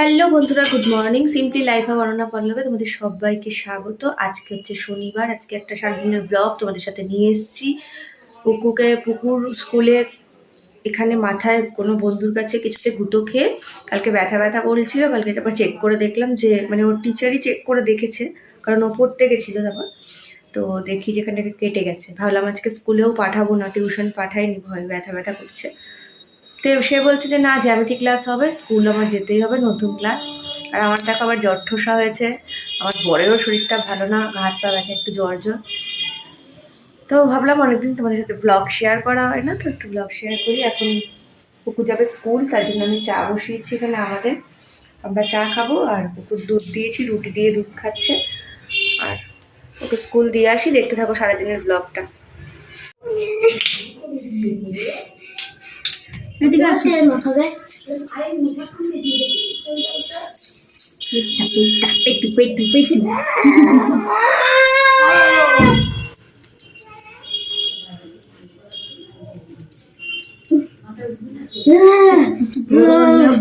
Hello বন্ধুরা, good morning. Simply লাইফে বর্ণনা পল্লবে তোমাদের সবাইকে স্বাগত। আজকে হচ্ছে শনিবার। আজকে একটা সারাদিনের ব্লগ তোমাদের সাথে নিয়ে এসেছি। পুকুর স্কুলে এখানে মাথায় কোনো বন্ধুর কাছে কিছুতে গুঁতো খেয়ে কালকে ব্যথা ব্যথা বলছিল। কালকে তারপর চেক করে দেখলাম যে মানে ওর টিচারই চেক করে দেখেছে, কারণ ও পড়তে গেছিলো তখন। তো দেখি যেখানে কেটে গেছে। ভাবলাম আজকে স্কুলেও পাঠাবো না, টিউশন পাঠাইনি, ভয় ব্যথা ব্যথা করছে। তো সে বলছে যে না, জ্যামিতি ক্লাস হবে, স্কুল আমার যেতেই হবে, নতুন ক্লাস। আর আমার দেখো আবার জ্বর ঠোসা হয়েছে। আমার বরেরও শরীরটা ভালো না, হাত পা ব্যথা, একটু জ্বর। তো ভাবলাম অনেকদিন তোমাদের সাথে ব্লগ শেয়ার করা হয় না, তো একটু ব্লগ শেয়ার করি। এখন পুকুর যাবে স্কুল, তার জন্য আমি চা বসিয়েছি এখানে আমাদের। আমরা চা খাবো, আর পুকুর দুধ দিয়েছি, রুটি দিয়ে দুধ খাচ্ছে। আর ওকে স্কুল দিয়ে আসি, দেখতে থাকো সারাদিনের ব্লগটা। এদিকে আসো।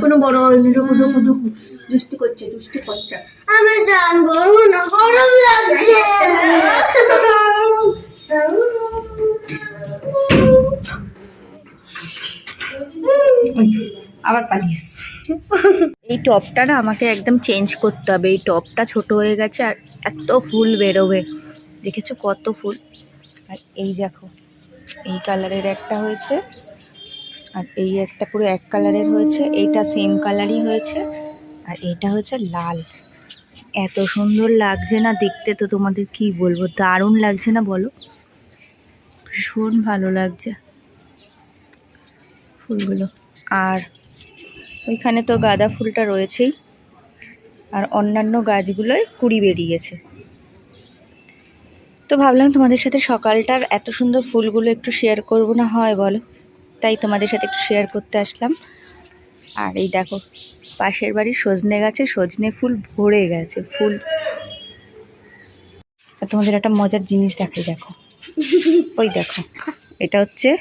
কোনো বড় দুষ্টি করছে। আমি জান গরম না, গরম লাগছে। আবার পালিয়ে এসছে। এই টপটা না আমাকে একদম চেঞ্জ করতে হবে। এই টপটা ছোট হয়ে গেছে, আর এত ফুল বেরোবে, দেখেছো কত ফুল। আর এই দেখো, এই কালারের একটা হয়েছে, আর এই একটা পুরো এক কালারের হয়েছে, এইটা সেম কালারই হয়েছে, আর এইটা হচ্ছে লাল। এত সুন্দর লাগছে না দেখতে, তো তোমাদের কি বলবো, দারুণ লাগছে না বলো? ভীষণ ভালো লাগছে ফুলগুলো। আর ওইখানে তো গাঁদা ফুলটা রয়েছেই, আর অন্যান্য গাছগুলোয় কুড়ি বেরিয়েছে। তো ভাবলাম তোমাদের সাথে সকালটার এত সুন্দর ফুলগুলো একটু শেয়ার করবো, না হয় বলো? তাই তোমাদের সাথে একটু শেয়ার করতে আসলাম। আর এই দেখো, পাশের বাড়ির সজনে গাছে সজনে ফুল ভরে গেছে ফুল। আর তোমাদের একটা মজার জিনিস দেখাই, দেখো, ওই দেখো, এটা হচ্ছে,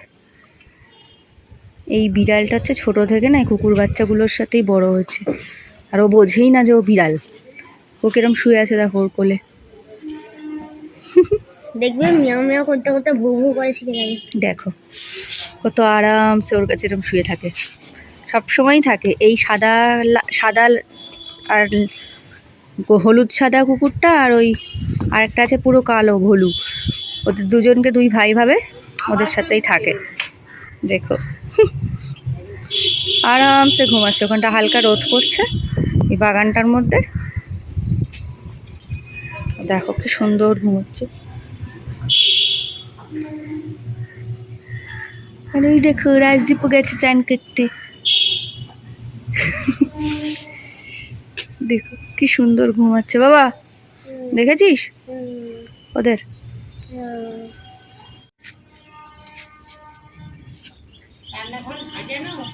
এই বিড়ালটা হচ্ছে ছোট থেকে না কুকুর বাচ্চাগুলোর সাথেই বড় হয়েছে। আর ও বোঝেই না যে ও বিড়াল। ও কিরম শুয়ে আছে দেখো ওর কোলে। দেখবে মিয়াও মিয়াও করতে করতে ভু ভু করে শিখে যাবে। দেখো কত আরামসে ওর কাছে এরকম শুয়ে থাকে, সবসময়ই থাকে। এই সাদা আর হলুদ সাদা কুকুরটা, আর ওই আরেকটা আছে পুরো কালো ভলু। ওদের দুজনকে দুই ভাই ভাবে, ওদের সাথেই থাকে। দেখো আরামসে ঘুমাচ্ছে। ওখানটা হালকা রোদ করছে এই বাগানটার মধ্যে। দেখো কি সুন্দর ঘুমোচ্ছে। আর এই দেখো রাজদীপও গেছে চান করতে। দেখো কি সুন্দর ঘুমাচ্ছে বাবা, দেখেছিস ওদের?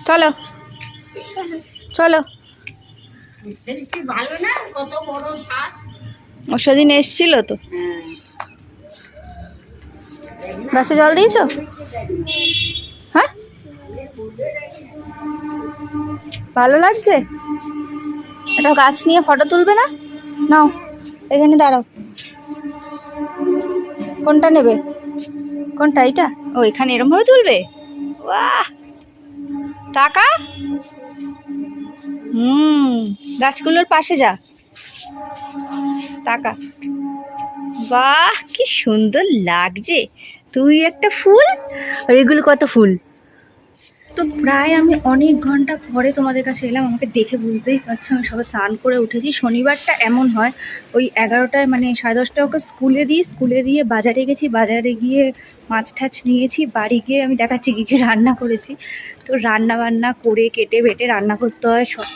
চলো চলো, ও সেদিন এসছিল তো। গাছে জল দিয়েছো? হ্যাঁ, ভালো লাগছে। একটা গাছ নিয়ে ফটো তুলবে না? নাও, এখানে দাঁড়াও। কোনটা নেবে? কোনটা? এইটা? ও এখানে এরম ভাবে তুলবে? বাহ, টাকা। গাছগুলোর পাশে যা, টাকা। বাহ কি সুন্দর লাগছে। তুই একটা ফুল, আর এগুলো কত ফুল। তো প্রায় আমি অনেক ঘন্টা পরে তোমাদের কাছে এলাম। আমাকে দেখে বুঝতেই পারছো আমি সবাই স্নান করে উঠেছি। শনিবারটা এমন হয়, ওই 11টায় মানে 10:30টায় ওকে স্কুলে দিয়ে বাজারে গেছি। বাজারে গিয়ে মাছ টাছ নিয়েছি, বাড়ি গিয়ে আমি দেখাচ্ছি কী কী রান্না করেছি। তো রান্না বান্না করে কেটে বেটে রান্না করতে হয়, সব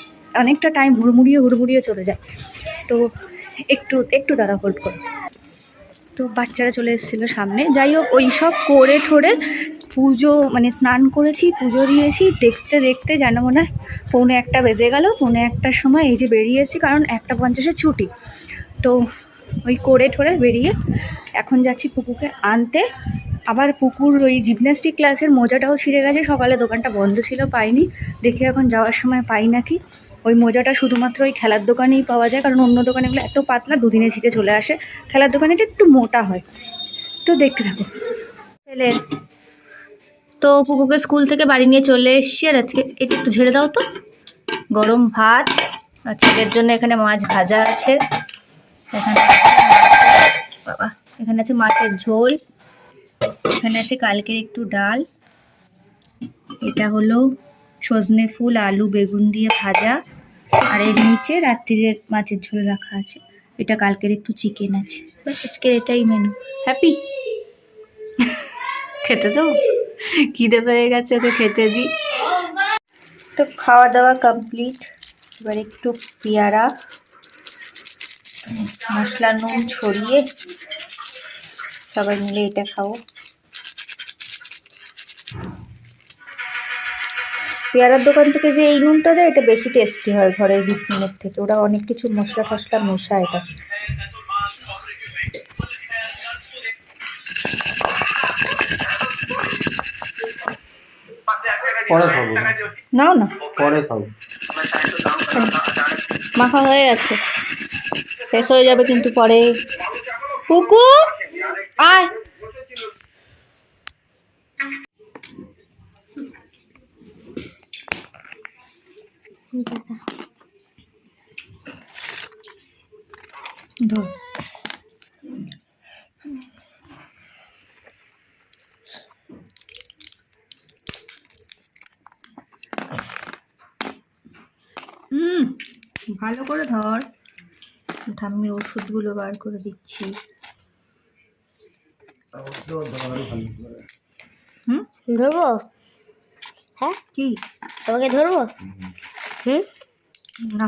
অনেকটা টাইম হুড়মুড়িয়ে চলে যায়। তো একটু দাঁড়া, হোল্ড করো। তো বাচ্চারা চলে এসেছিলো সামনে। যাই হোক, ওই সব করে ঠোরে পুজো মানে স্নান করেছি, পুজো দিয়েছি। দেখতে দেখতে যেন মনে হয় 1:45 বেজে গেল। 1:45টার সময় এই যে বেরিয়েছি, কারণ 1:50 ছুটি। তো ওই করে ঠোরে বেরিয়ে এখন যাচ্ছি পুকুকে আনতে। আবার পুকুর ওই জিমন্যাস্টিক ক্লাসের মোজাটাও ছিঁড়ে গেছে। সকালে দোকানটা বন্ধ ছিল, পাইনি। দেখি এখন যাওয়ার সময় পাই নাকি। ওই মোজাটা শুধুমাত্র ওই খেলার দোকানেই পাওয়া যায়, কারণ অন্য দোকানেগুলো এত পাতলা দুদিনে ছিটে চলে আসে, খেলার দোকানে এটা একটু মোটা হয়। তো দেখতে থাকো। ছেলে তো পুকুকে স্কুল থেকে বাড়ি নিয়ে চলে এসছি, আর আজকে এটা একটু ঝেড়ে দাও তো। গরম ভাত, আর ছেলের জন্য এখানে মাছ ভাজা আছে, এখানে বাবা এখানে আছে মাছের ঝোল, এখানে আছে কালকের একটু ডাল, এটা হলো সজনে ফুল আলু বেগুন দিয়ে ভাজা, আর এর নিচে রাত্রিরের মাছের ঝোল রাখা আছে, এটা কালকের একটু চিকেন আছে। ব্যাস আজকের এটাই মেনু। হ্যাপি? খেতে তো খিদে পেয়ে গেছে, ওকে খেতে দিই। তো খাওয়া দাওয়া কমপ্লিট, এবার একটু পেয়ারা মশলা নুন ছড়িয়ে সবাই মিলে এটা খাবো। পেয়ারার দোকান থেকে যে এই নুনটা দেয় এটা বেশি টেস্টি হয় ঘরের বিট নুনের থেকে, ওরা অনেক কিছু মশলা ফসলা মেশায় এটা। পরে খাবো, নাও না, পরে খাবো। মাখা হয়ে গেছে, শেষ হয়ে যাবে কিন্তু পরে। পুকু আয়, ধর। ভালো করে ধর, ঠাম্মির ওষুধগুলো বার করে দিচ্ছি। ধরবো? হ্যাঁ কি তোমাকে ধরবো? না,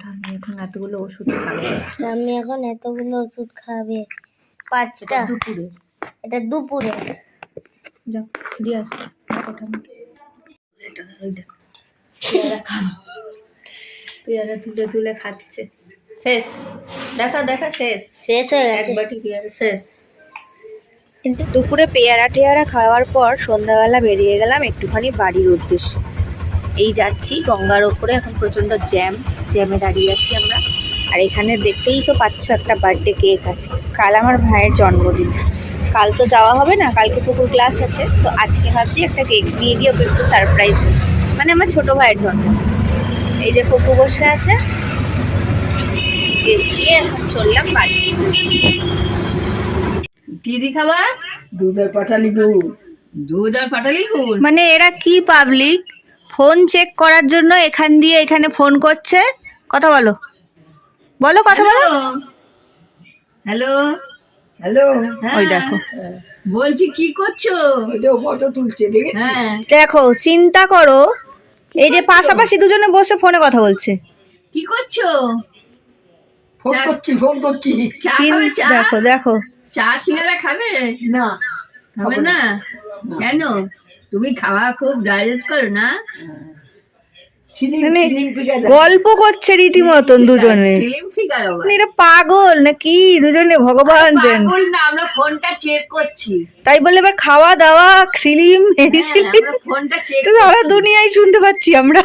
ঠাম্মি এখন এতগুলো ওষুধ খাবে। আমি এখন এতগুলো ওষুধ খাবে? 5টা। দুপুরে এটা দুপুরে। যাও দিয়ে আসো ঠাম্মিকে। এটা ওই দেখো পেয়ারা খাবো, পেয়ারা তুলে তুলে খাচ্ছে। শেষ, দেখা দেখা শেষ, শেষ হয়ে এক গেছে। বাটি পেয়ারা শেষ। দুপুরে পেয়ারা টেয়ারা খাওয়ার পর সন্ধ্যাবেলা বেরিয়ে গেলাম একটুখানি বাড়ির উদ্দেশ্যে। এই যাচ্ছি গঙ্গার ওপরে, এখন প্রচণ্ড জ্যামে দাঁড়িয়ে আছি আমরা। আর এখানে দেখতেই তো পাচ্ছ একটা বার্থডে কেক আছে, কাল আমার ভাইয়ের জন্মদিন। কাল তো যাওয়া হবে না, কালকে পুকুর ক্লাস আছে, তো আজকে ভাবছি একটা কেক নিয়ে গিয়ে ওকে একটু সারপ্রাইজ, মানে আমার ছোটো ভাইয়ের জন্য। এই যে পুকু বসে আছে, কেক দিয়ে এখন চললাম বাড়ি। কি দি খাবার? দুধ আর পাটালি গুড়। দুধ আর পাটালি গুড়। মানে এরা কি পাবলিক, ফোন চেক করার জন্য এখান দিয়ে এখানে ফোন করছে। কথা বলো, বলো কথা বলো। হ্যালো হ্যালো, ওই দেখো, বলছি কি করছো? ওই যে ফটো তুলছে, দেখেছি। হ্যাঁ দেখো চিন্তা করো, এই যে পাশাপাশি দুজনে বসে ফোনে কথা বলছে। কি করছো? ফোন করছি। চা খাবে? চা? দেখো দেখো, চা সিঙ্গারা খাবে? না, খাবে না? কেন? তুমি খাওয়া খুব ডায়েট করো না? মানে গল্প করছে রীতিমতন দুজনে। ফিল্ম ফিগার হবে। মানে এরা পাগল নাকি দুজনে, ভগবান জান। পাগল না, আমরা ফোনটা চেক করছি। তাই বলে এবার খাওয়া দাওয়া ফিল্ম হ্যাঁ, আমরা ফোনটা চেক তো সারা দুনিয়ায় শুনতে পাচ্ছি আমরা।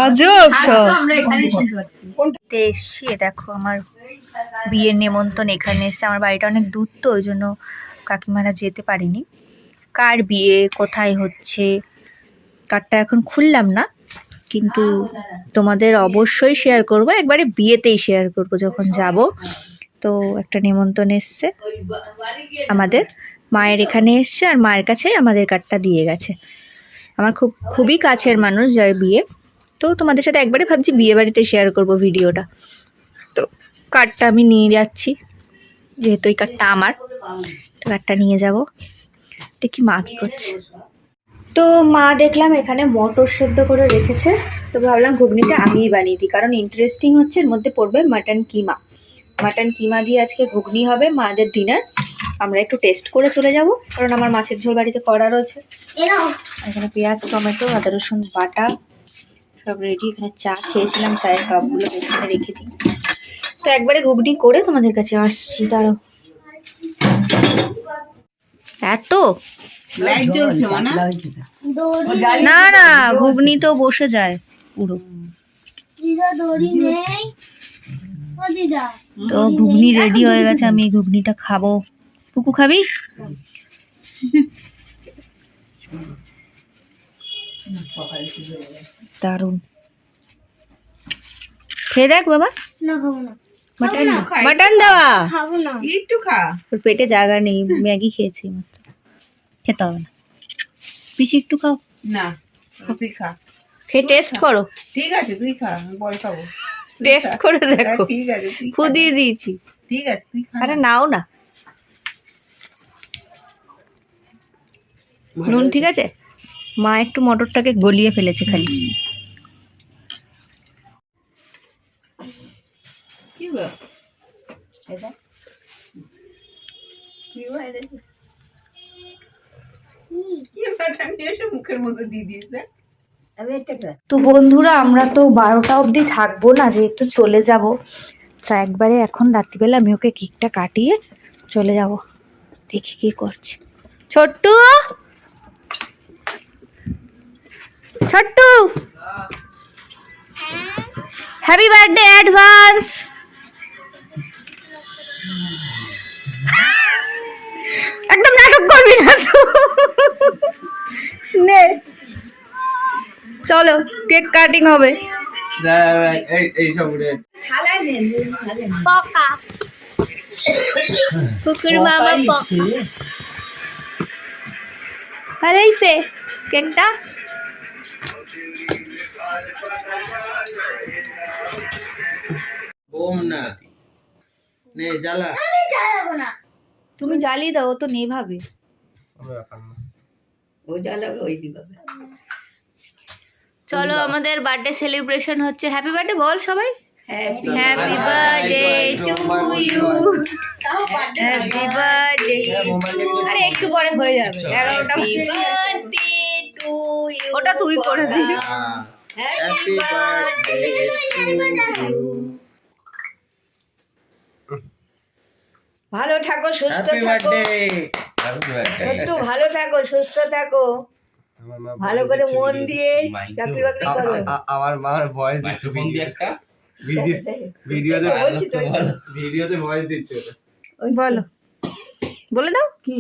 আজব সব। আমরা এখানে শুনতে পাচ্ছি। এসছি, দেখো আমার বিয়ের নেমন্তন্ন এখানে এসছে। আমার বাড়িটা অনেক দূর তো, ওই জন্য কাকিমারা যেতে পারেনি। কার বিয়ে, কোথায় হচ্ছে, কার্ডটা এখন খুললাম না, কিন্তু তোমাদের অবশ্যই শেয়ার করব, একবারে বিয়েতেই শেয়ার করব যখন যাব। তো একটা নেমন্তন্ন এসছে আমাদের, মায়ের এখানে এসছে, আর মায়ের কাছেই আমাদের কার্ডটা দিয়ে গেছে। আমার খুবই কাছের মানুষ যার বিয়ে, তো তোমাদের সাথে একবারে ভাবছি বিয়ে বাড়িতে শেয়ার করব ভিডিওটা। তো কার্ডটা আমি নিয়ে যাচ্ছি, যেহেতু এই কার্ডটা আমার, তো কার্ডটা নিয়ে যাব। দেখি মা কী করছে। তো মা দেখলাম এখানে মটর সেদ্ধ করে রেখেছে, তো ভাবলাম ঘুগনিটা আমিই বানিয়ে দিই, কারণ ইন্টারেস্টিং হচ্ছে এর মধ্যে পড়বে মাটন কিমা। মাটন কিমা দিয়ে আজকে ঘুগনি হবে মাদের ডিনার। আমরা একটু টেস্ট করে চলে যাব, কারণ আমার মাছের ঝোল বাড়িতে করা রয়েছে। এখানে পেঁয়াজ টমেটো আদা রসুন বাটা সব রেডি। এখানে চা খেয়েছিলাম, চায়ের কাপগুলো এখানে রেখে দিই। তো একবারে ঘুগনি করে তোমাদের কাছে আসছি, দাঁড়াও। এত লাইট জ্বলছে না? পাতলা হয়েছে তো। দড়ি না না ঘুগনি তো বসে যায় পুরো। দিদা দড়ি নেই ও দিদা তো ঘুগনি রেডি হয়ে গেছে, আমি এই ঘুগনিটা খাবো। পুকু খাবি? দারুন, খেয়ে দেখ বাবা। না খাবো না মাটন মাটন দেওয়া, খাবো না একটু খা। ওর পেটে জায়গা নেই, ম্যাগি খেয়েছি মাত্র, খেতে হবে না। পিসি একটু খাও, না তুই খা। খেয়ে টেস্ট করো, ঠিক আছে তুই খা, আমি পরে খাবো। টেস্ট করে দেখো। ঠিক আছে তুই খা। ফুদিয়ে দিয়েছি। ঠিক আছে তুই খা। আরে নাও না, নুন ঠিক আছে? মা একটু মটরটাকে গলিয়ে ফেলেছে খালি। কি হলো? কি ব্যাটা নিয়ে এসে মুখের মধ্যে দিয়ে দিস দেখ। তো বন্ধুরা আমরা তো 12টা অবধি থাকবো না, যেহেতু চলে যাব, তা একবারে এখন রাত্রিবেলা আমি ওকে কেকটা কাটিয়ে চলে যাব। দেখি কি করছে Chhotu. Chhotu happy birthday advance. একদম নাটক করবি না তো। নে চলো কেক কাটিং হবে। পকা কুকুর মামা ভালো হয়েছে কেকটা। ওম নাতি নে জ্বালা। আমি যাবো না তুমি জ্বালিয়ে দাও, ও তো নেভাবে। ও জ্বালাবে ওই দিবাবে। চলো আমাদের বার্থডে সেলিব্রেশন হচ্ছে। হ্যাপি বার্থডে বল সবাই। Happy happy birthday to you, happy birthday. আরে একটু পরে হয়ে যাবে, 11টা ওটা তুই করে দিস। Happy birthday. ভালো থাকো, সুস্থ হ্যাপি থাকো, বার্থডে। একটু ভালো থাকো, সুস্থ থাকো, ভালো করে মন দিয়ে চাকরি বাকরি করো। আমার মার ভয়েস দিচ্ছে একটা ভিডিওতে ভিডিওতে ভয়েস দিচ্ছে ওটা। বলো, বলে দাও কি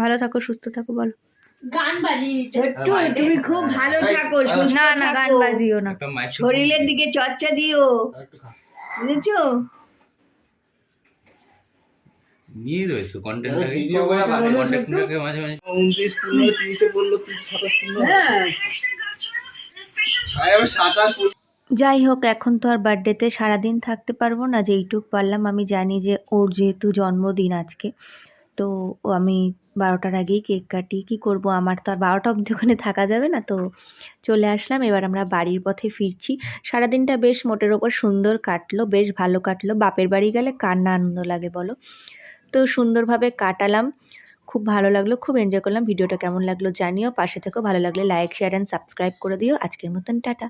ভালো থাকো সুস্থ থাকো বলো। গান বাজিয়ে ছোট্টু তুমি খুব ভালো থাকো, সুস্থ না না গান থাকো, বাজিও না। শরীরের দিকে চর্চা দিও, একটু খা। বুঝেছো? নিয়ে রয়েছে কন্টেন্টটাকে, ভিডিও করে বানাই। কন্টেন্টটাকে মাঝে মাঝে 29 15 30 বললো, 27 15। হ্যাঁ আরে আমি 27 যাই হোক, এখন তো আর বার্থডেতে সারাদিন থাকতে পারবো না, যেইটুক পারলাম। আমি জানি যে ওর যেহেতু জন্মদিন আজকে, তো আমি 12টার আগেই কেক কাটি। কি করব, আমার তো আর 12টা অবধি ওখানে থাকা যাবে না, তো চলে আসলাম। এবার আমরা বাড়ির পথে ফিরছি। সারাদিনটা বেশ মোটের ওপর সুন্দর কাটলো, বেশ ভালো কাটলো। বাপের বাড়ি গেলে কার না আনন্দ লাগে বলো। তো সুন্দরভাবে কাটালাম, খুব ভালো লাগলো, খুব এনজয় করলাম। ভিডিওটা কেমন লাগলো জানিও, পাশে থেকেও, ভালো লাগলে লাইক শেয়ার অ্যান্ড সাবস্ক্রাইব করে দিও। আজকের মতন টাটা।